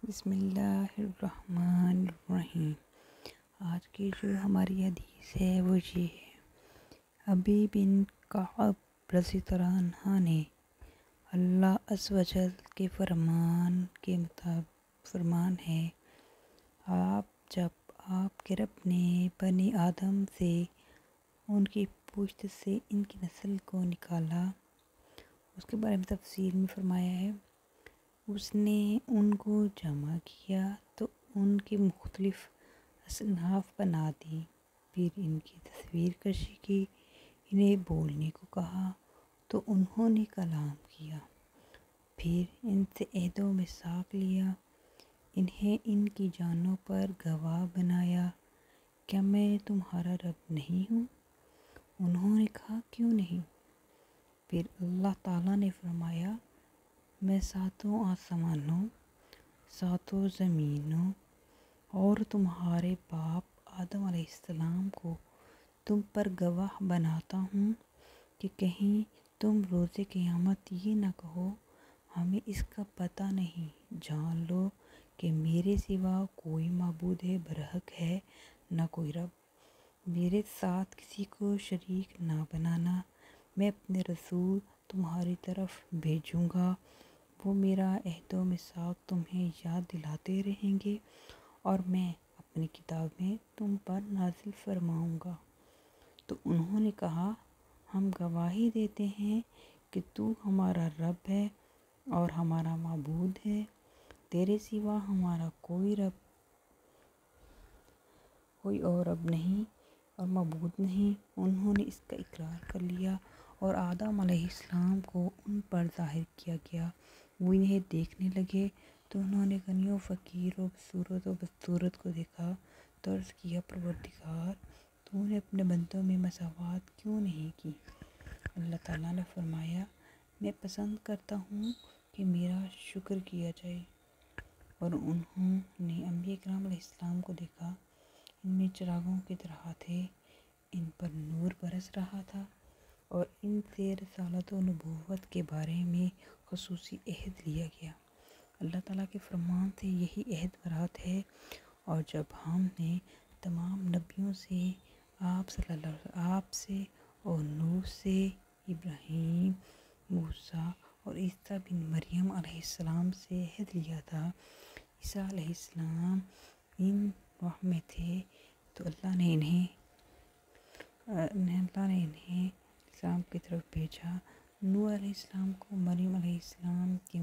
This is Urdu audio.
بسم اللہ الرحمن الرحیم۔ آج کی جو ہماری حدیث ہے وہ یہ ہے، ابی بن کعب رضی اللہ عنہ نے اللہ عز و جل کے فرمان کے مطابق فرمان ہے، جب آپ کے رب نے بنی آدم سے ان کی پشت سے ان کی نسل کو نکالا، اس کے بارے میں تفصیل میں فرمایا ہے، اس نے ان کو جمع کیا تو ان کی مختلف اصناف بنا دی، پھر ان کی تصویر کشی کی، انہیں بولنے کو کہا تو انہوں نے کلام کیا، پھر ان سے عہد و میثاق لیا، انہیں ان کی جانوں پر گواہ بنایا، کیا میں تمہارا رب نہیں ہوں؟ انہوں نے کہا کیوں نہیں؟ پھر اللہ تعالیٰ نے فرمایا، میں ساتوں آسمانوں، ساتوں زمینوں اور تمہارے باپ آدم علیہ السلام کو تم پر گواہ بناتا ہوں کہ کہیں تم روز قیامت یہ نہ کہو ہمیں اس کا پتہ نہیں، جان لو کہ میرے سوا کوئی معبود برحق ہے نہ کوئی رب، میرے ساتھ کسی کو شریک نہ بنانا، میں اپنے رسول تمہاری طرف بھیجوں گا، وہ میرا عہد و میثاق تمہیں یاد دلاتے رہیں گے اور میں اپنی کتاب میں تم پر نازل فرماؤں گا۔ تو انہوں نے کہا، ہم گواہی دیتے ہیں کہ تو ہمارا رب ہے اور ہمارا معبود ہے، تیرے سوا ہمارا کوئی اور رب نہیں اور معبود نہیں۔ انہوں نے اس کا اقرار کر لیا اور آدم علیہ السلام کو ان پر ظاہر کیا گیا، وہ انہیں دیکھنے لگے تو انہوں نے غنی و فقیر و بصورت و بدصورت کو دیکھا تو عرض کیا، پروردگار تو نے اپنے بندوں میں مساوات کیوں نہیں کی؟ اللہ تعالیٰ نے فرمایا، میں پسند کرتا ہوں کہ میرا شکر کیا جائے، اور انہوں نے انبیاء کرام علیہ السلام کو دیکھا، ان میں چراغوں کی طرح تھے، ان پر نور برس رہا تھا اور ان سے رسالت و نبوت کے بارے میں خصوصی عہد لیا گیا، اللہ تعالیٰ کے فرمان سے یہی عہد برات ہے، اور جب ہم نے تمام نبیوں سے آپ سے اور نوح سے، ابراہیم، موسیٰ اور عیسیٰ بن مریم علیہ السلام سے عہد لیا تھا، عیسیٰ علیہ السلام ان راہ میں تھے تو اللہ نے انہیں اسلام کی طرف بھیجا، نوح علیہ السلام کو مریم علیہ السلام کی